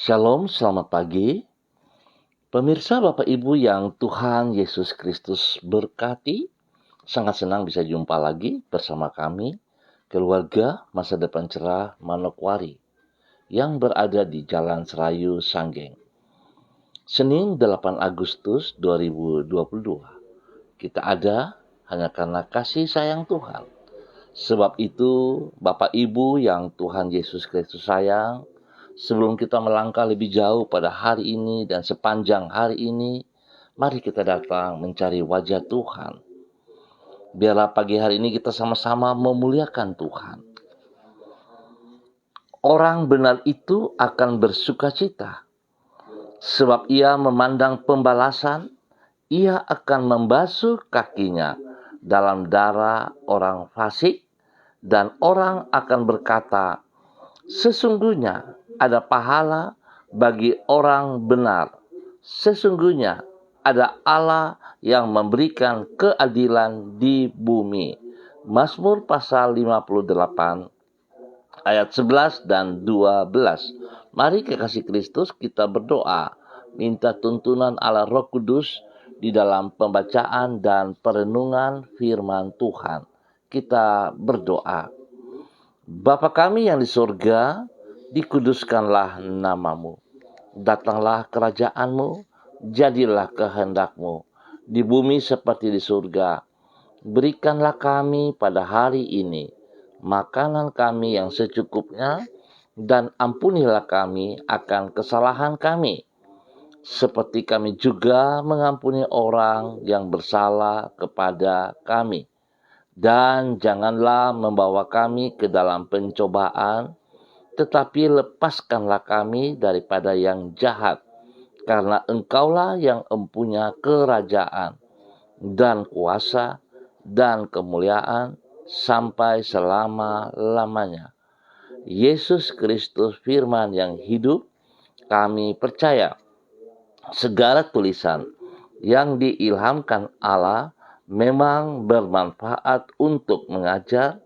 Shalom, selamat pagi. Pemirsa Bapak Ibu yang Tuhan Yesus Kristus berkati, sangat senang bisa jumpa lagi bersama kami, keluarga Masa Depan Cerah Manokwari, yang berada di Jalan Serayu Sanggeng. Senin 8 Agustus 2022. Kita ada hanya karena kasih sayang Tuhan. Sebab itu, Bapak Ibu yang Tuhan Yesus Kristus sayang, sebelum kita melangkah lebih jauh pada hari ini dan sepanjang hari ini, mari kita datang mencari wajah Tuhan. Biarlah pagi hari ini kita sama-sama memuliakan Tuhan. Orang benar itu akan bersukacita, sebab ia memandang pembalasan, ia akan membasuh kakinya dalam darah orang fasik, dan orang akan berkata, sesungguhnya ada pahala bagi orang benar. Sesungguhnya ada Allah yang memberikan keadilan di bumi. Mazmur pasal 58 ayat 11 dan 12. Mari kekasih Kristus kita berdoa, minta tuntunan Allah Roh Kudus di dalam pembacaan dan perenungan firman Tuhan. Kita berdoa. Bapa kami yang di surga, dikuduskanlah namamu. Datanglah kerajaanmu, jadilah kehendakmu, di bumi seperti di surga. Berikanlah kami pada hari ini makanan kami yang secukupnya, dan ampunilah kami akan kesalahan kami, seperti kami juga mengampuni orang yang bersalah kepada kami. Dan janganlah membawa kami ke dalam pencobaan, tetapi lepaskanlah kami daripada yang jahat, karena Engkaulah yang empunya kerajaan dan kuasa dan kemuliaan sampai selama-lamanya. Yesus Kristus firman yang hidup, kami percaya segala tulisan yang diilhamkan Allah memang bermanfaat untuk mengajar,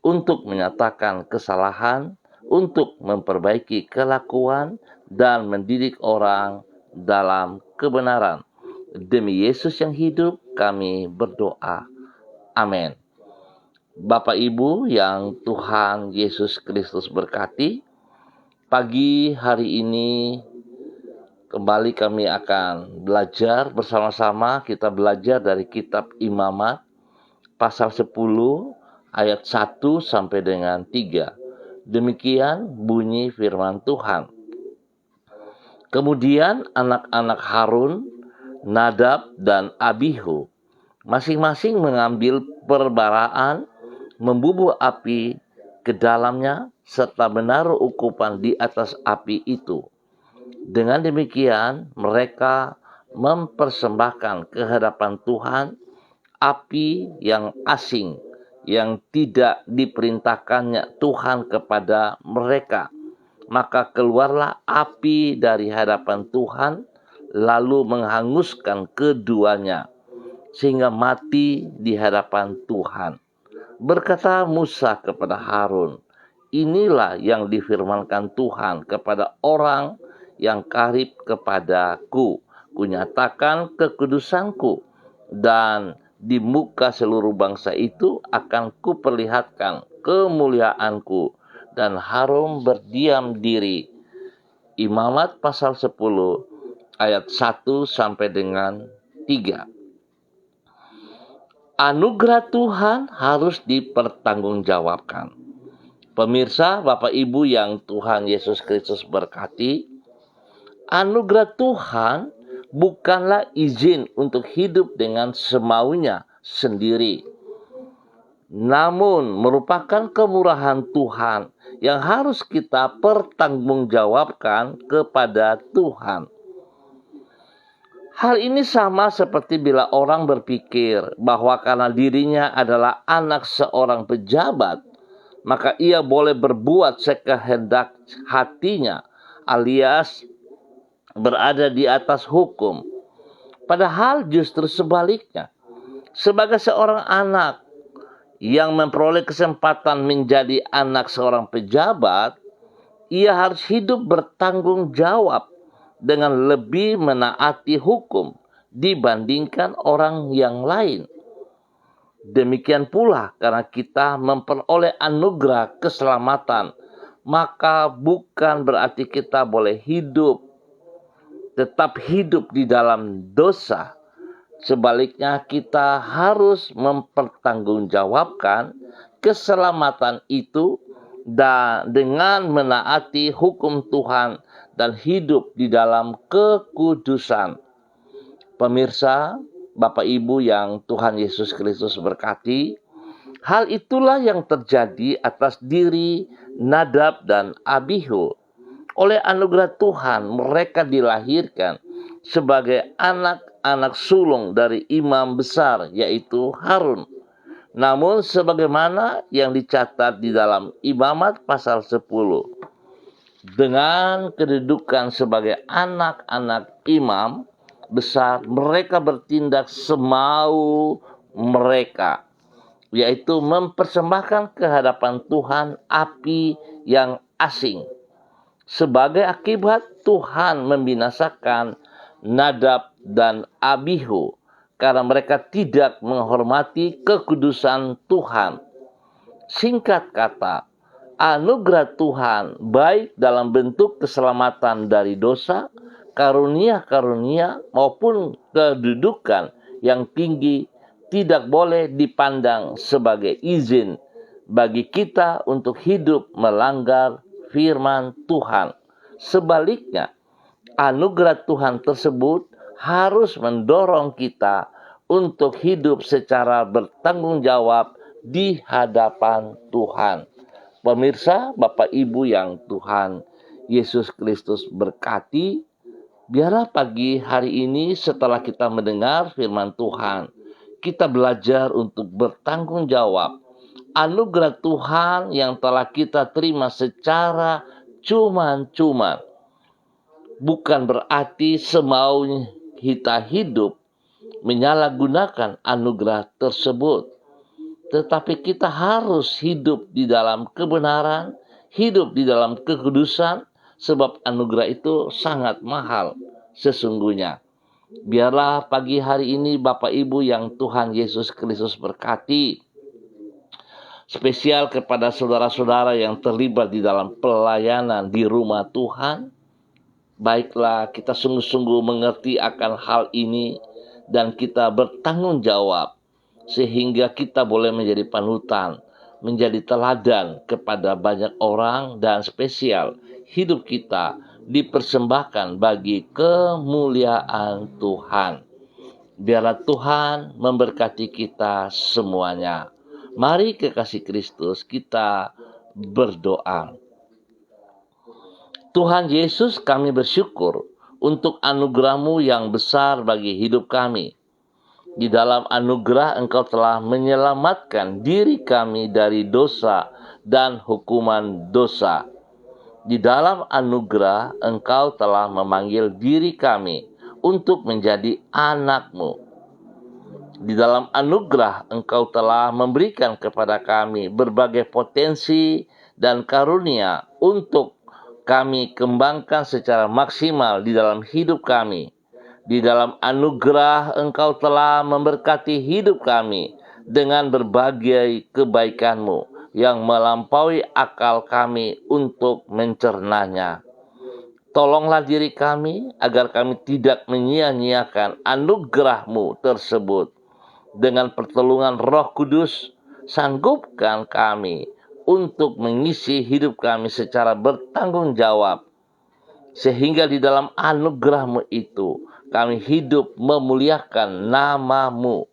untuk menyatakan kesalahan, untuk memperbaiki kelakuan, dan mendidik orang dalam kebenaran. Demi Yesus yang hidup, kami berdoa. Amin. Bapak Ibu yang Tuhan Yesus Kristus berkati, pagi hari ini kembali kami akan belajar bersama-sama. Kita belajar dari kitab Imamat pasal 10 ayat 1 sampai dengan 3. Demikian bunyi firman Tuhan. Kemudian anak-anak Harun, Nadab dan Abihu masing-masing mengambil perbaraan, membubuh api ke dalamnya, serta menaruh ukupan di atas api itu. Dengan demikian, mereka mempersembahkan ke hadapan Tuhan api yang asing, yang tidak diperintahkannya Tuhan kepada mereka. Maka keluarlah api dari hadapan Tuhan, lalu menghanguskan keduanya, sehingga mati di hadapan Tuhan. Berkata Musa kepada Harun, inilah yang difirmankan Tuhan kepada orang yang karib kepadaku. Kunyatakan kekudusanku, dan di muka seluruh bangsa itu akan kuperlihatkan kemuliaanku. Dan Harun berdiam diri. Imamat pasal 10 ayat 1 sampai dengan 3. Anugerah Tuhan harus dipertanggungjawabkan. Pemirsa, Bapak Ibu yang Tuhan Yesus Kristus berkati, anugerah Tuhan bukanlah izin untuk hidup dengan semaunya sendiri, namun merupakan kemurahan Tuhan yang harus kita pertanggungjawabkan kepada Tuhan. Hal ini sama seperti bila orang berpikir bahwa karena dirinya adalah anak seorang pejabat, maka ia boleh berbuat sekehendak hatinya, alias berada di atas hukum. Padahal justru sebaliknya, sebagai seorang anak yang memperoleh kesempatan menjadi anak seorang pejabat, ia harus hidup bertanggung jawab dengan lebih menaati hukum dibandingkan orang yang lain. Demikian pula karena kita memperoleh anugerah keselamatan, maka bukan berarti kita boleh tetap hidup di dalam dosa. Sebaliknya kita harus mempertanggungjawabkan keselamatan itu dan dengan menaati hukum Tuhan dan hidup di dalam kekudusan. Pemirsa, Bapak Ibu yang Tuhan Yesus Kristus berkati, hal itulah yang terjadi atas diri Nadab dan Abihu. Oleh anugerah Tuhan, mereka dilahirkan sebagai anak-anak sulung dari imam besar, yaitu Harun. Namun sebagaimana yang dicatat di dalam Imamat pasal 10, dengan kedudukan sebagai anak-anak imam besar, mereka bertindak semau mereka, yaitu mempersembahkan ke hadapan Tuhan api yang asing. Sebagai akibat, Tuhan membinasakan Nadab dan Abihu karena mereka tidak menghormati kekudusan Tuhan. Singkat kata, anugerah Tuhan baik dalam bentuk keselamatan dari dosa, karunia-karunia maupun kedudukan yang tinggi tidak boleh dipandang sebagai izin bagi kita untuk hidup melanggar firman Tuhan. Sebaliknya, anugerah Tuhan tersebut harus mendorong kita untuk hidup secara bertanggung jawab di hadapan Tuhan. Pemirsa, Bapak Ibu yang Tuhan Yesus Kristus berkati, biarlah pagi hari ini setelah kita mendengar firman Tuhan, kita belajar untuk bertanggung jawab anugerah Tuhan yang telah kita terima secara cuma-cuma. Bukan berarti semaunya kita hidup menyalahgunakan anugerah tersebut. Tetapi kita harus hidup di dalam kebenaran, hidup di dalam kekudusan, sebab anugerah itu sangat mahal sesungguhnya. Biarlah pagi hari ini Bapak Ibu yang Tuhan Yesus Kristus berkati, spesial kepada saudara-saudara yang terlibat di dalam pelayanan di rumah Tuhan. Baiklah, kita sungguh-sungguh mengerti akan hal ini dan kita bertanggung jawab sehingga kita boleh menjadi panutan, menjadi teladan kepada banyak orang, dan spesial hidup kita dipersembahkan bagi kemuliaan Tuhan. Biarlah Tuhan memberkati kita semuanya. Mari kekasih Kristus kita berdoa. Tuhan Yesus, kami bersyukur untuk anugerah-Mu yang besar bagi hidup kami. Di dalam anugerah Engkau telah menyelamatkan diri kami dari dosa dan hukuman dosa. Di dalam anugerah Engkau telah memanggil diri kami untuk menjadi anak-Mu. Di dalam anugerah Engkau telah memberikan kepada kami berbagai potensi dan karunia untuk kami kembangkan secara maksimal di dalam hidup kami. Di dalam anugerah Engkau telah memberkati hidup kami dengan berbagai kebaikan-Mu yang melampaui akal kami untuk mencernanya. Tolonglah diri kami agar kami tidak menyia-nyiakan anugerah-Mu tersebut. Dengan pertolongan Roh Kudus, sanggupkan kami untuk mengisi hidup kami secara bertanggung jawab, sehingga di dalam anugerah-Mu itu kami hidup memuliakan nama-Mu.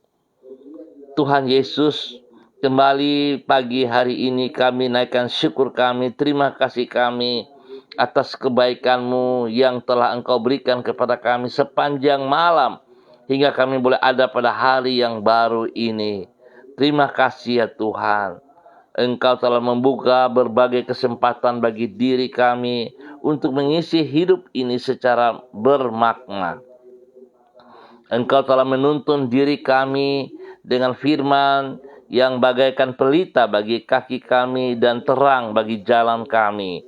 Tuhan Yesus, kembali pagi hari ini kami naikkan syukur kami, terima kasih kami atas kebaikan-Mu yang telah Engkau berikan kepada kami sepanjang malam, hingga kami boleh ada pada hari yang baru ini. Terima kasih ya Tuhan. Engkau telah membuka berbagai kesempatan bagi diri kami untuk mengisi hidup ini secara bermakna. Engkau telah menuntun diri kami dengan firman yang bagaikan pelita bagi kaki kami dan terang bagi jalan kami.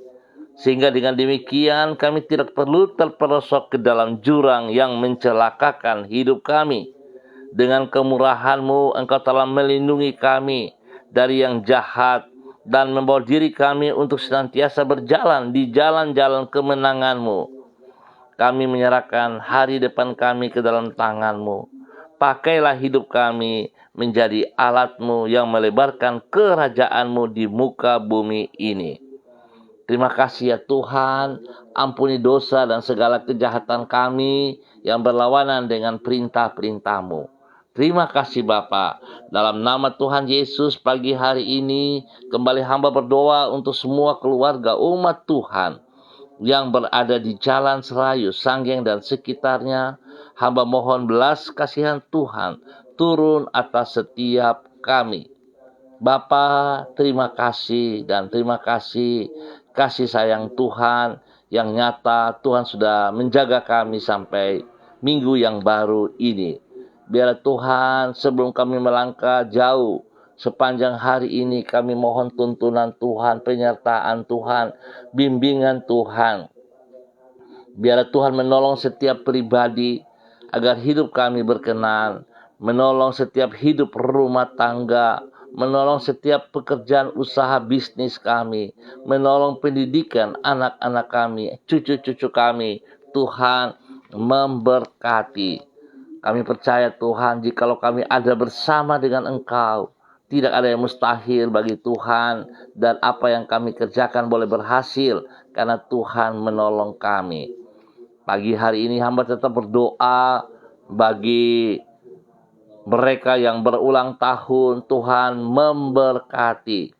Sehingga dengan demikian kami tidak perlu terperosok ke dalam jurang yang mencelakakan hidup kami. Dengan kemurahan-Mu Engkau telah melindungi kami dari yang jahat dan membawa diri kami untuk senantiasa berjalan di jalan-jalan kemenangan-Mu. Kami menyerahkan hari depan kami ke dalam tangan-Mu. Pakailah hidup kami menjadi alat-Mu yang melebarkan kerajaan-Mu di muka bumi ini. Terima kasih ya Tuhan, ampuni dosa dan segala kejahatan kami yang berlawanan dengan perintah-perintah-Mu. Terima kasih Bapa. Dalam nama Tuhan Yesus pagi hari ini, kembali hamba berdoa untuk semua keluarga umat Tuhan yang berada di Jalan Serayu, Sanggeng dan sekitarnya. Hamba mohon belas kasihan Tuhan turun atas setiap kami. Bapa, terima kasih dan terima kasih kasih sayang Tuhan yang nyata. Tuhan sudah menjaga kami sampai minggu yang baru ini. Biar Tuhan sebelum kami melangkah jauh sepanjang hari ini, kami mohon tuntunan Tuhan, penyertaan Tuhan, bimbingan Tuhan. Biar Tuhan menolong setiap pribadi agar hidup kami berkenan, menolong setiap hidup rumah tangga, menolong setiap pekerjaan usaha bisnis kami, menolong pendidikan anak-anak kami, cucu-cucu kami. Tuhan memberkati. Kami percaya Tuhan, jikalau kami ada bersama dengan Engkau, tidak ada yang mustahil bagi Tuhan, dan apa yang kami kerjakan boleh berhasil karena Tuhan menolong kami. Pagi hari ini hamba tetap berdoa bagi mereka yang berulang tahun. Tuhan memberkati,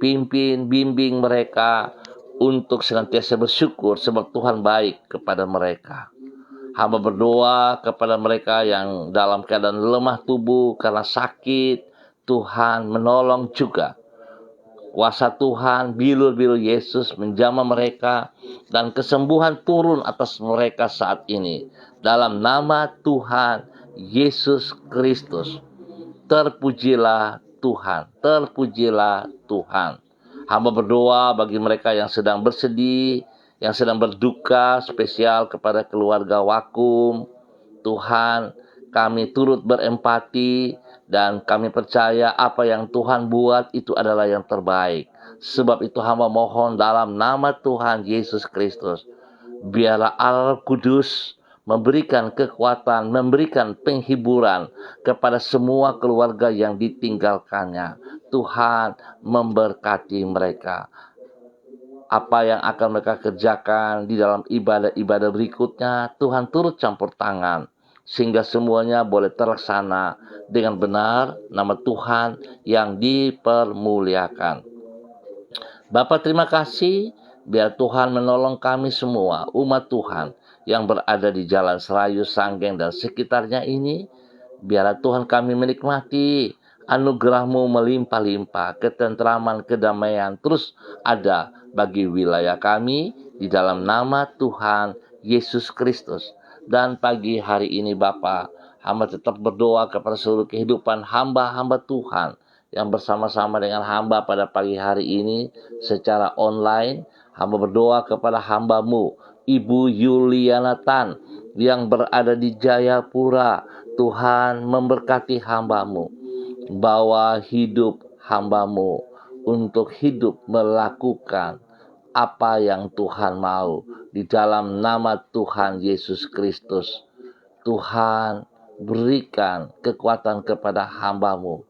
pimpin, bimbing mereka untuk senantiasa bersyukur sebab Tuhan baik kepada mereka. Hamba berdoa kepada mereka yang dalam keadaan lemah tubuh karena sakit. Tuhan menolong juga. Kuasa Tuhan, bilur-bilur Yesus menjamah mereka dan kesembuhan turun atas mereka saat ini. Dalam nama Tuhan Yesus Kristus. Terpujilah Tuhan, terpujilah Tuhan. Hamba berdoa bagi mereka yang sedang bersedih, yang sedang berduka, spesial kepada keluarga Wakum. Tuhan, kami turut berempati dan kami percaya apa yang Tuhan buat itu adalah yang terbaik. Sebab itu hamba mohon dalam nama Tuhan Yesus Kristus, biarlah Allah Kudus memberikan kekuatan, memberikan penghiburan kepada semua keluarga yang ditinggalkannya. Tuhan memberkati mereka. Apa yang akan mereka kerjakan di dalam ibadah-ibadah berikutnya, Tuhan turut campur tangan sehingga semuanya boleh terlaksana dengan benar, nama Tuhan yang dipermuliakan. Bapa, terima kasih, biar Tuhan menolong kami semua, umat Tuhan yang berada di Jalan Serayu, Sanggeng dan sekitarnya ini. Biarlah Tuhan kami menikmati anugerah-Mu melimpah-limpah, ketentraman, kedamaian terus ada bagi wilayah kami di dalam nama Tuhan Yesus Kristus. Dan pagi hari ini Bapa, hamba tetap berdoa kepada seluruh kehidupan hamba-hamba Tuhan yang bersama-sama dengan hamba pada pagi hari ini secara online. Hamba berdoa kepada hamba-Mu Ibu Yuliana Tan yang berada di Jayapura. Tuhan memberkati hamba-Mu, bawa hidup hamba-Mu untuk hidup melakukan apa yang Tuhan mau di dalam nama Tuhan Yesus Kristus. Tuhan berikan kekuatan kepada hamba-Mu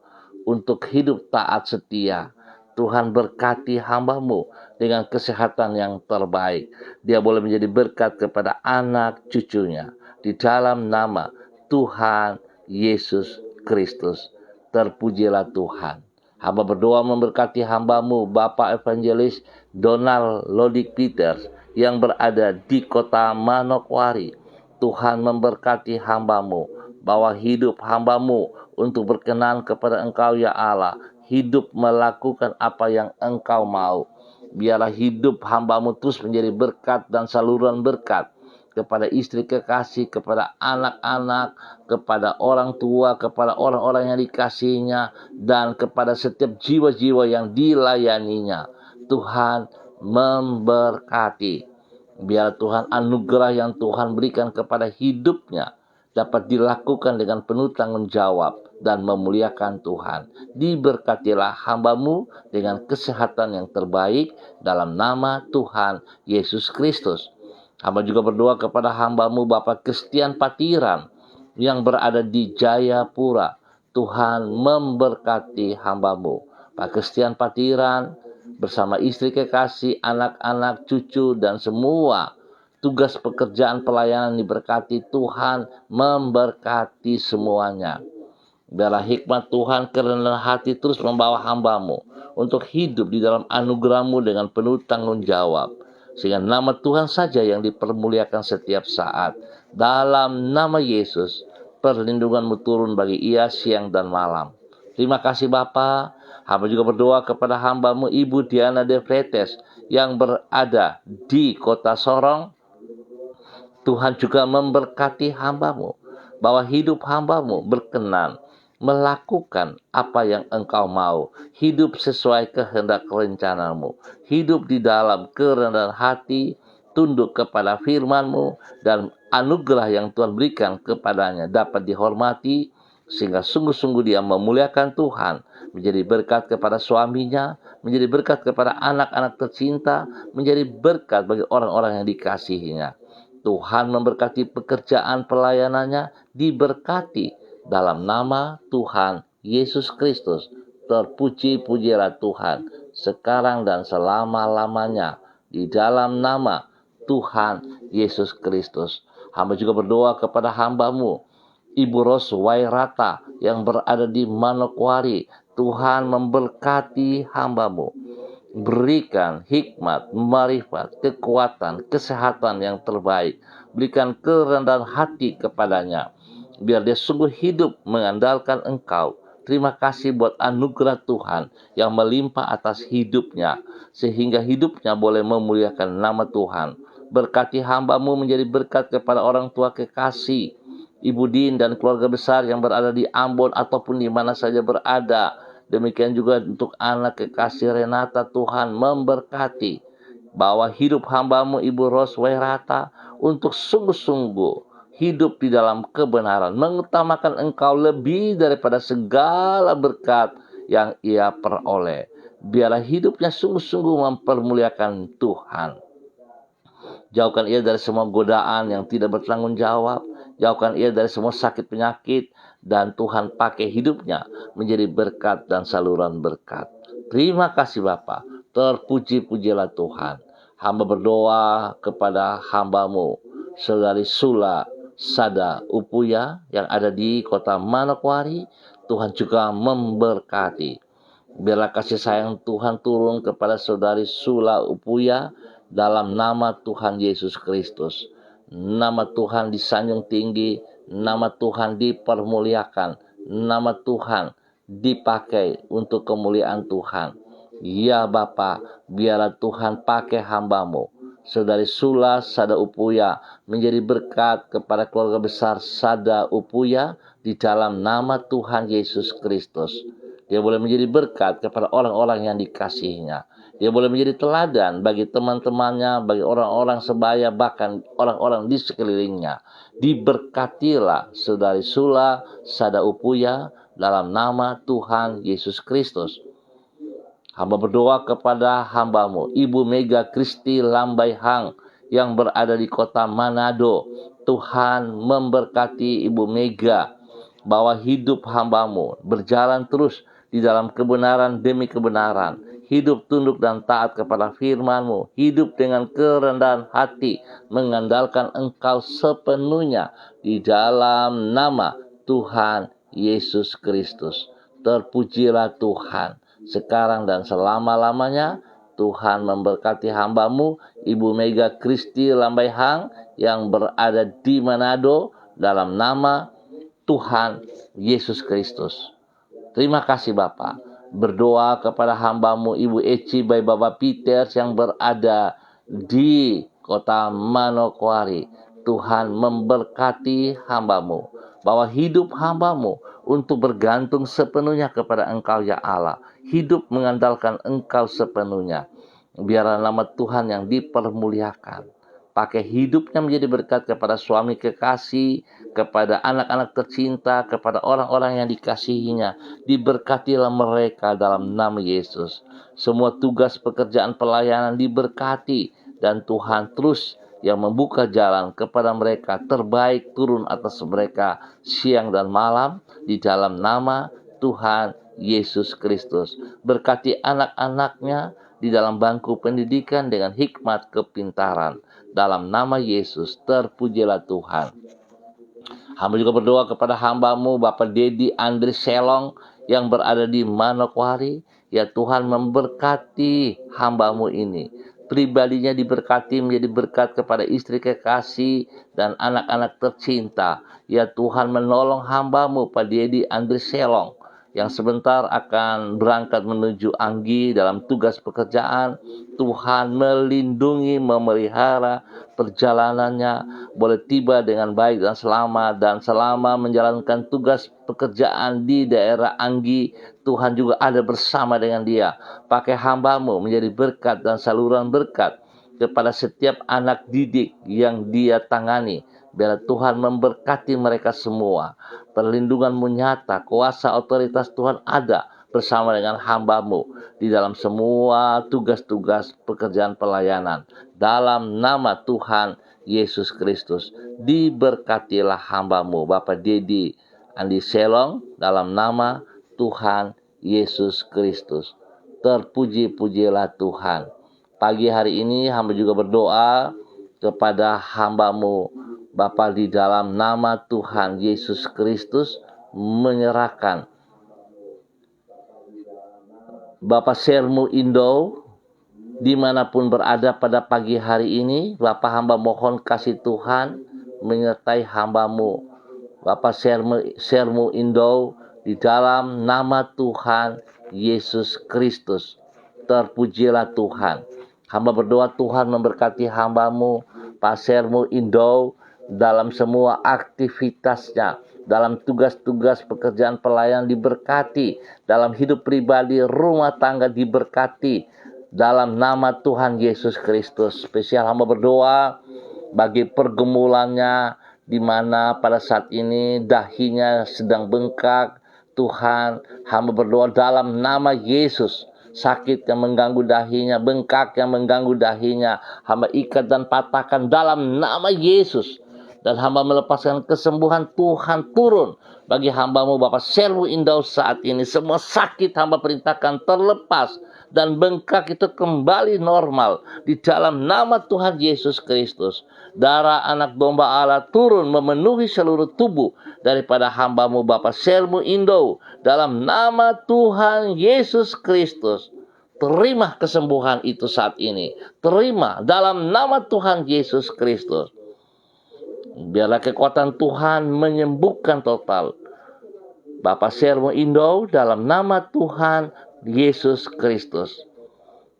untuk hidup taat setia. Tuhan berkati hamba-Mu dengan kesehatan yang terbaik. Dia boleh menjadi berkat kepada anak cucunya di dalam nama Tuhan Yesus Kristus. Terpujilah Tuhan. Hamba berdoa memberkati hamba-Mu Bapak Evangelis Donald Lodik Peters yang berada di kota Manokwari. Tuhan memberkati hamba-Mu, bawa hidup hamba-Mu untuk berkenan kepada Engkau ya Allah. Hidup melakukan apa yang Engkau mau. Biarlah hidup hamba-Mu terus menjadi berkat dan saluran berkat kepada istri kekasih, kepada anak-anak, kepada orang tua, kepada orang-orang yang dikasihinya, dan kepada setiap jiwa-jiwa yang dilayaninya. Tuhan memberkati. Biar Tuhan anugerah yang Tuhan berikan kepada hidupnya dapat dilakukan dengan penuh tanggung jawab dan memuliakan Tuhan. Diberkatilah hamba-Mu dengan kesehatan yang terbaik dalam nama Tuhan Yesus Kristus. Hamba juga berdoa kepada hamba-Mu Bapak Christian Patiran yang berada di Jayapura. Tuhan memberkati hamba-Mu Pak Christian Patiran bersama istri kekasih, anak-anak, cucu, dan semua tugas pekerjaan pelayanan diberkati. Tuhan memberkati semuanya. Biarlah hikmat Tuhan, kerendahan hati terus membawa hamba-Mu untuk hidup di dalam anugerah-Mu dengan penuh tanggung jawab. Sehingga nama Tuhan saja yang dipermuliakan setiap saat. Dalam nama Yesus, perlindungan-Mu turun bagi ia siang dan malam. Terima kasih Bapa. Hamba juga berdoa kepada hamba-Mu Ibu Diana De Freites yang berada di kota Sorong. Tuhan juga memberkati hamba-Mu, bahwa hidup hamba-Mu berkenan melakukan apa yang Engkau mau, hidup sesuai kehendak rencana-Mu, hidup di dalam kerendahan hati, tunduk kepada firman-Mu, dan anugerah yang Tuhan berikan kepadanya dapat dihormati, sehingga sungguh-sungguh dia memuliakan Tuhan, menjadi berkat kepada suaminya, menjadi berkat kepada anak-anak tercinta, menjadi berkat bagi orang-orang yang dikasihinya. Tuhan memberkati pekerjaan pelayanannya, diberkati dalam nama Tuhan Yesus Kristus. Terpuji-pujilah Tuhan sekarang dan selama-lamanya di dalam nama Tuhan Yesus Kristus. Hamba juga berdoa kepada hamba-Mu Ibu Ros Wairata yang berada di Manokwari. Tuhan memberkati hamba-Mu, berikan hikmat, marifat, kekuatan, kesehatan yang terbaik. Berikan kerendahan hati kepadanya, biar dia sungguh hidup mengandalkan Engkau. Terima kasih buat anugerah Tuhan yang melimpah atas hidupnya, sehingga hidupnya boleh memuliakan nama Tuhan. Berkati hamba-Mu menjadi berkat kepada orang tua kekasih, Ibu Din dan keluarga besar yang berada di Ambon ataupun di mana saja berada. Demikian juga untuk anak kekasih Renata, Tuhan memberkati. Bahwa hidup hamba-Mu Ibu Ros Wairata untuk sungguh-sungguh hidup di dalam kebenaran, mengutamakan Engkau lebih daripada segala berkat yang ia peroleh. Biarlah hidupnya sungguh-sungguh mempermuliakan Tuhan. Jauhkan ia dari semua godaan yang tidak bertanggung jawab. Jauhkan ia dari semua sakit penyakit. Dan Tuhan pakai hidupnya menjadi berkat dan saluran berkat. Terima kasih Bapa. Terpuji-pujilah Tuhan. Hamba berdoa kepada hamba-Mu Saudari Sula Sada Upuya yang ada di kota Manokwari. Tuhan juga memberkati. Biarlah kasih sayang Tuhan turun kepada Saudari Sula Upuya dalam nama Tuhan Yesus Kristus. Nama Tuhan disanjung tinggi, nama Tuhan dipermuliakan, nama Tuhan dipakai untuk kemuliaan Tuhan. Ya Bapa, biarlah Tuhan pakai hamba-Mu Saudari Sula Sada Upuya menjadi berkat kepada keluarga besar Sada Upuya di dalam nama Tuhan Yesus Kristus. Dia boleh menjadi berkat kepada orang-orang yang dikasihinya. Dia boleh menjadi teladan bagi teman-temannya, bagi orang-orang sebaya, bahkan orang-orang di sekelilingnya. Diberkatilah Saudari Sula Sada Upuya dalam nama Tuhan Yesus Kristus. Hamba berdoa kepada hamba-Mu Ibu Mega Kristi Lambai Hang yang berada di kota Manado. Tuhan memberkati Ibu Mega, bahwa hidup hamba-Mu berjalan terus di dalam kebenaran demi kebenaran. Hidup tunduk dan taat kepada firman-Mu. Hidup dengan kerendahan hati, mengandalkan Engkau sepenuhnya di dalam nama Tuhan Yesus Kristus. Terpujilah Tuhan sekarang dan selama-lamanya. Tuhan memberkati hamba-Mu Ibu Mega Kristi Lambai Hang yang berada di Manado dalam nama Tuhan Yesus Kristus. Terima kasih Bapa. Berdoa kepada hamba-Mu Ibu Eci by Bapak Peters yang berada di kota Manokwari. Tuhan memberkati hamba-Mu, bahwa hidup hamba-Mu untuk bergantung sepenuhnya kepada Engkau ya Allah. Hidup mengandalkan Engkau sepenuhnya. Biarlah nama Tuhan yang dipermuliakan. Pakai hidupnya menjadi berkat kepada suami kekasih, kepada anak-anak tercinta, kepada orang-orang yang dikasihinya. Diberkatilah mereka dalam nama Yesus. Semua tugas pekerjaan pelayanan diberkati, dan Tuhan terus yang membuka jalan kepada mereka terbaik turun atas mereka siang dan malam di dalam nama Tuhan Yesus Kristus. Berkati anak-anaknya di dalam bangku pendidikan dengan hikmat kepintaran. Dalam nama Yesus, terpujilah Tuhan. Hamba juga berdoa kepada hambamu Bapak Dedi Andri Selong yang berada di Manokwari. Ya Tuhan, memberkati hambamu ini. Pribadinya diberkati menjadi berkat kepada istri kekasih dan anak-anak tercinta. Ya Tuhan, menolong hambamu Pak Dedi Andri Selong yang sebentar akan berangkat menuju Anggi dalam tugas pekerjaan. Tuhan melindungi, memelihara perjalanannya, boleh tiba dengan baik dan selama menjalankan tugas pekerjaan di daerah Anggi, Tuhan juga ada bersama dengan dia. Pakai hambamu menjadi berkat dan saluran berkat kepada setiap anak didik yang dia tangani. Biar Tuhan memberkati mereka semua. Perlindungan-Mu nyata, kuasa otoritas Tuhan ada bersama dengan hambamu di dalam semua tugas-tugas pekerjaan pelayanan. Dalam nama Tuhan Yesus Kristus, diberkatilah hambamu Bapak Dedi Andi Selong dalam nama Tuhan Yesus Kristus. Terpuji-pujilah Tuhan. Pagi hari ini hamba juga berdoa kepada hambamu Bapa, di dalam nama Tuhan Yesus Kristus, menyerahkan Bapak Sermu Indo dimanapun berada pada pagi hari ini. Bapak, hamba mohon kasih Tuhan menyertai hambamu Bapak Sermu Indo di dalam nama Tuhan Yesus Kristus. Terpujilah Tuhan. Hamba berdoa Tuhan memberkati hambamu Pak Sermu Indo dalam semua aktivitasnya, dalam tugas-tugas pekerjaan pelayanan diberkati, dalam hidup pribadi, rumah tangga diberkati, dalam nama Tuhan Yesus Kristus. Spesial hamba berdoa bagi pergumulannya, di mana pada saat ini dahinya sedang bengkak. Tuhan, hamba berdoa dalam nama Yesus, sakit yang mengganggu dahinya, bengkak yang mengganggu dahinya, hamba ikat dan patahkan dalam nama Yesus. Dan hamba melepaskan kesembuhan Tuhan turun bagi hambamu Bapak Sermu Indo saat ini. Semua sakit hamba perintahkan terlepas dan bengkak itu kembali normal di dalam nama Tuhan Yesus Kristus. Darah anak domba Allah turun memenuhi seluruh tubuh daripada hambamu Bapak Sermu Indo dalam nama Tuhan Yesus Kristus. Terima kesembuhan itu saat ini. Terima dalam nama Tuhan Yesus Kristus. Biarlah kekuatan Tuhan menyembuhkan total Bapak Sermu Indo dalam nama Tuhan Yesus Kristus.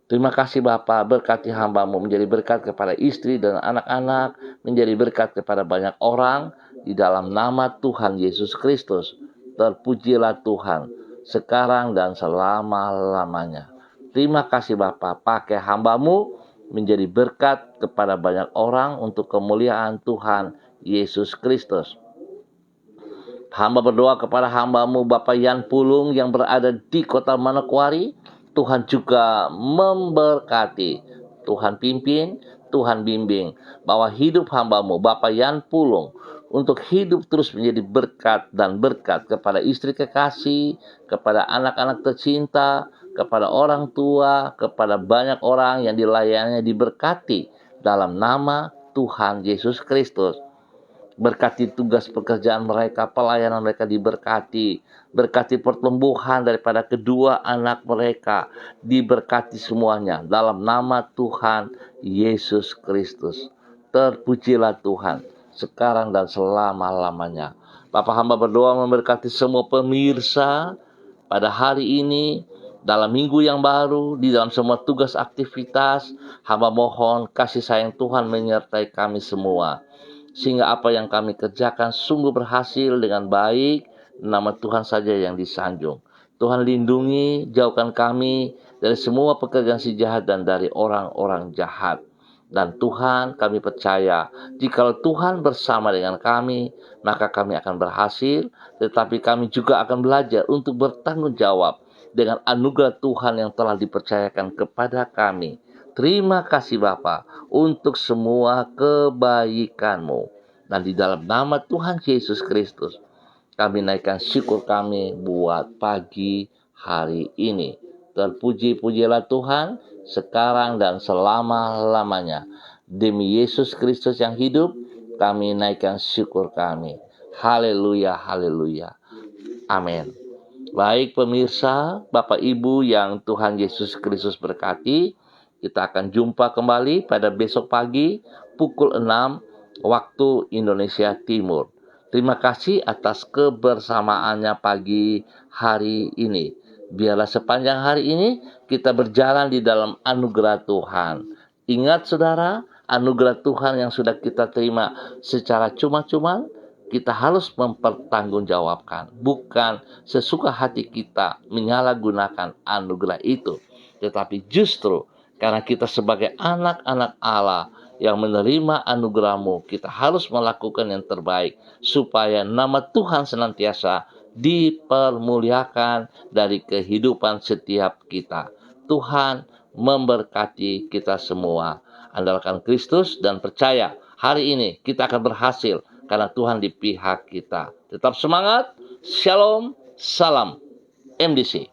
Terima kasih Bapak, berkati hambamu menjadi berkat kepada istri dan anak-anak, menjadi berkat kepada banyak orang di dalam nama Tuhan Yesus Kristus. Terpujilah Tuhan sekarang dan selama-lamanya. Terima kasih Bapak, pakai hambamu menjadi berkat kepada banyak orang untuk kemuliaan Tuhan Yesus Kristus. Hamba berdoa kepada hambamu Bapak Yan Pulung yang berada di kota Manokwari. Tuhan juga memberkati. Tuhan pimpin, Tuhan bimbing bahwa hidup hambamu Bapak Yan Pulung untuk hidup terus menjadi berkat dan berkat kepada istri kekasih, kepada anak-anak tercinta, kepada orang tua, kepada banyak orang yang dilayaninya diberkati dalam nama Tuhan Yesus Kristus. Berkati tugas pekerjaan mereka, pelayanan mereka diberkati. Berkati pertumbuhan daripada kedua anak mereka, diberkati semuanya dalam nama Tuhan Yesus Kristus. Terpujilah Tuhan sekarang dan selama-lamanya. Bapak hamba berdoa memberkati semua pemirsa pada hari ini, dalam minggu yang baru, di dalam semua tugas aktivitas. Hamba mohon kasih sayang Tuhan menyertai kami semua, sehingga apa yang kami kerjakan sungguh berhasil dengan baik. Nama Tuhan saja yang disanjung. Tuhan lindungi, jauhkan kami dari semua pekerjaan si jahat dan dari orang-orang jahat. Dan Tuhan, kami percaya, jika Tuhan bersama dengan kami, maka kami akan berhasil, tetapi kami juga akan belajar untuk bertanggung jawab dengan anugerah Tuhan yang telah dipercayakan kepada kami. Terima kasih Bapa untuk semua kebaikan-Mu. Dan di dalam nama Tuhan Yesus Kristus, kami naikkan syukur kami buat pagi hari ini. Terpuji-pujilah Tuhan sekarang dan selama-lamanya. Demi Yesus Kristus yang hidup, kami naikkan syukur kami. Haleluya, haleluya. Amin. Baik pemirsa, Bapak Ibu yang Tuhan Yesus Kristus berkati, kita akan jumpa kembali pada besok pagi pukul 6 waktu Indonesia Timur. Terima kasih atas kebersamaannya pagi hari ini. Biarlah sepanjang hari ini kita berjalan di dalam anugerah Tuhan. Ingat saudara, anugerah Tuhan yang sudah kita terima secara cuma-cuma, kita harus mempertanggungjawabkan. Bukan sesuka hati kita menyalahgunakan anugerah itu. Tetapi justru karena kita sebagai anak-anak Allah yang menerima anugerah-Mu, kita harus melakukan yang terbaik supaya nama Tuhan senantiasa dipermuliakan dari kehidupan setiap kita. Tuhan memberkati kita semua. Andalkan Kristus dan percaya hari ini kita akan berhasil karena Tuhan di pihak kita. Tetap semangat. Shalom. Salam MDC.